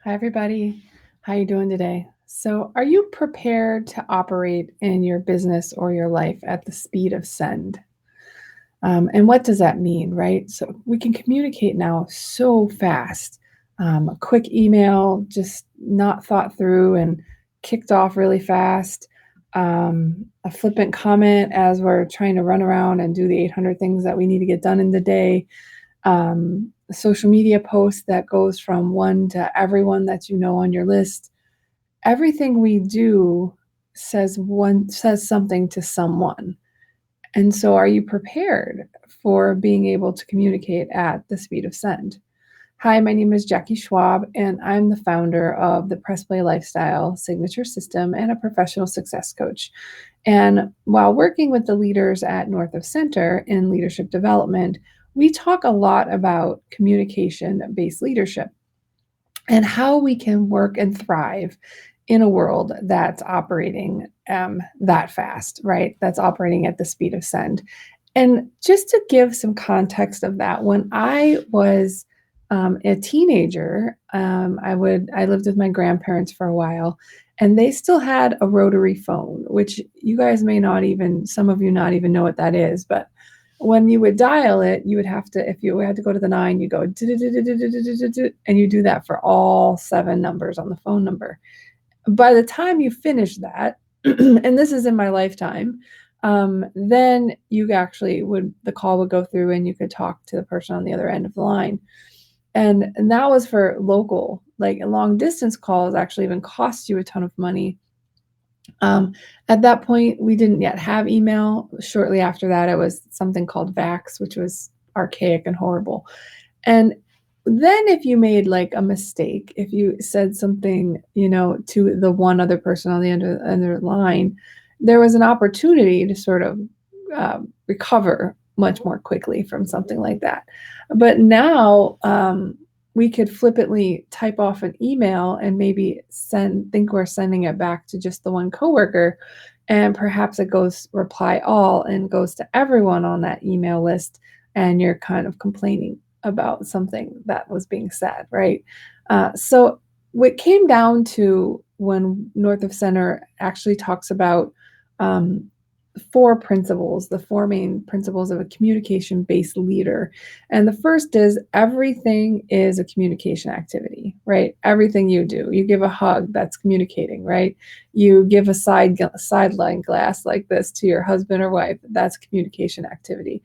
Hi, everybody. How you doing today? So, are you prepared to operate in your business or your life at the speed of send? And what does that mean, right? So, we can communicate now so fast. A quick email, just not thought through and kicked off really fast. A flippant comment as we're trying to run around and do the 800 things that we need to get done in the day. A social media post that goes from one to everyone that you know on your list. Everything we do says something to someone. And so are you prepared for being able to communicate at the speed of send? Hi, my name is Jackie Schwab, and I'm the founder of the Press Play Lifestyle Signature System and a professional success coach. And while working with the leaders at North of Center in leadership development, we talk a lot about communication based leadership and how we can work and thrive in a world that's operating that fast, right? That's operating at the speed of send. And just to give some context of that, when I was a teenager, I lived with my grandparents for a while, and they still had a rotary phone, which you guys may not even, some of you not even know what that is, but when you would dial it, you would have to, if you had to go to the 9, you go, and you do that for all 7 numbers on the phone number. By the time you finish that, and this is in my lifetime, then you actually the call would go through and you could talk to the person on the other end of the line. And that was for local, like long distance calls actually even cost you a ton of money. At that point, we didn't yet have email. Shortly after that, it was something called Vax, which was archaic and horrible. And then if you made like a mistake, if you said something, to the one other person on the end of the line, there was an opportunity to sort of recover much more quickly from something like that. But now we could flippantly type off an email and maybe think we're sending it back to just the one coworker, and perhaps it goes reply all and goes to everyone on that email list, and you're kind of complaining about something that was being said, right? So what came down to when North of Center actually talks about um, 4 principles, the 4 main principles of a communication-based leader. And the first is everything is a communication activity, right? Everything you do. You give a hug, that's communicating, right? You give a sideline glass like this to your husband or wife, that's communication activity.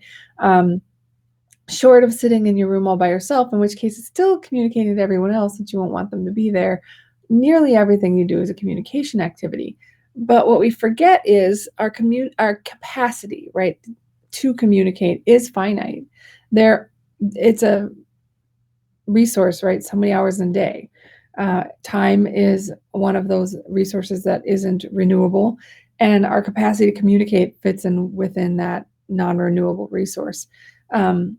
Short of sitting in your room all by yourself, in which case it's still communicating to everyone else that you won't want them to be there. Nearly everything you do is a communication activity. But what we forget is our capacity, right, to communicate is finite. It's a resource, right? So many hours in a day. Time is one of those resources that isn't renewable, and our capacity to communicate fits in within that non-renewable resource. And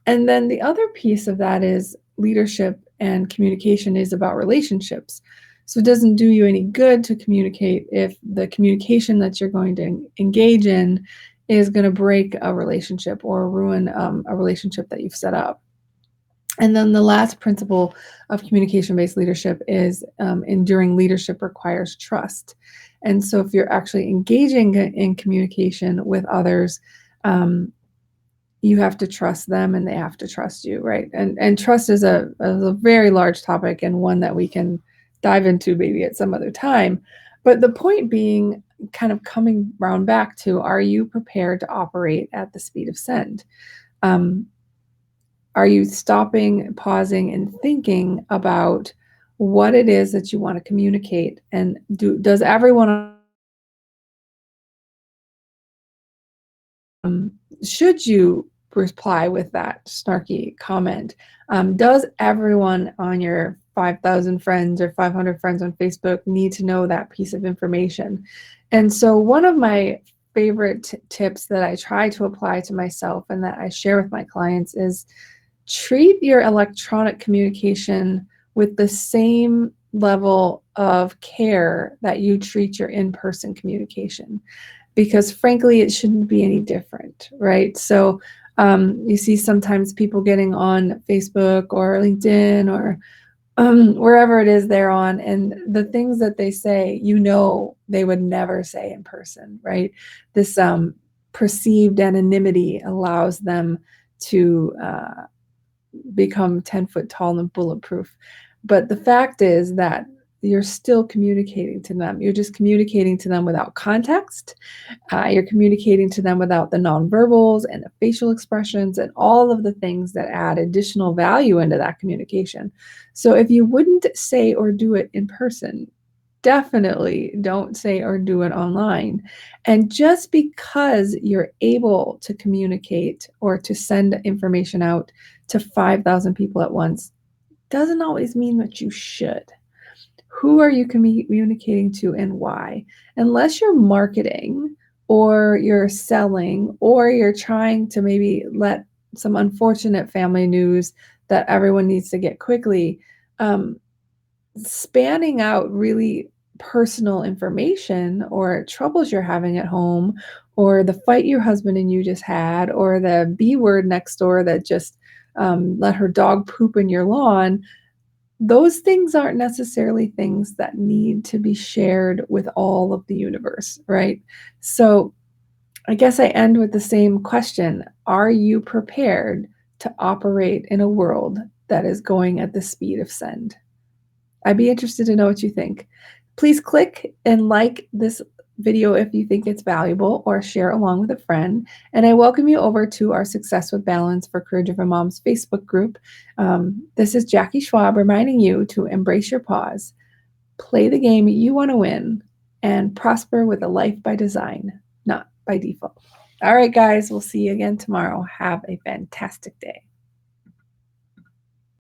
then the other piece of that is leadership and communication is about relationships. So it doesn't do you any good to communicate if the communication that you're going to engage in is going to break a relationship or ruin a relationship that you've set up. And then the last principle of communication-based leadership is enduring leadership requires trust. And so if you're actually engaging in communication with others, you have to trust them and they have to trust you, right? And trust is a very large topic and one that we can dive into maybe at some other time. But the point being, kind of coming round back to, are you prepared to operate at the speed of send? Are you stopping, pausing, and thinking about what it is that you want to communicate? And does everyone, should you reply with that snarky comment? Does everyone on your 5,000 friends or 500 friends on Facebook need to know that piece of information? And so one of my favorite tips that I try to apply to myself and that I share with my clients is treat your electronic communication with the same level of care that you treat your in-person communication, because frankly, it shouldn't be any different, right? So you see sometimes people getting on Facebook or LinkedIn or wherever it is they're on, and the things that they say, they would never say in person, right? This perceived anonymity allows them to become 10 foot tall and bulletproof. But the fact is that you're still communicating to them. You're just communicating to them without context. You're communicating to them without the nonverbals and the facial expressions and all of the things that add additional value into that communication. So if you wouldn't say or do it in person, definitely don't say or do it online. And just because you're able to communicate or to send information out to 5,000 people at once doesn't always mean that you should. Who are you communicating to and why? Unless you're marketing or you're selling or you're trying to maybe let some unfortunate family news that everyone needs to get quickly, um, spanning out really personal information or troubles you're having at home or the fight your husband and you just had or the B word next door that just let her dog poop in your lawn, those things aren't necessarily things that need to be shared with all of the universe, right? So I guess I end with the same question. Are you prepared to operate in a world that is going at the speed of send? I'd be interested to know what you think. Please click and like this video if you think it's valuable or share along with a friend. And I welcome you over to our Success with Balance for Career Driven Moms Facebook group. This is Jackie Schwab reminding you to embrace your pause, play the game you want to win, and prosper with a life by design, not by default. All right, guys, we'll see you again tomorrow. Have a fantastic day.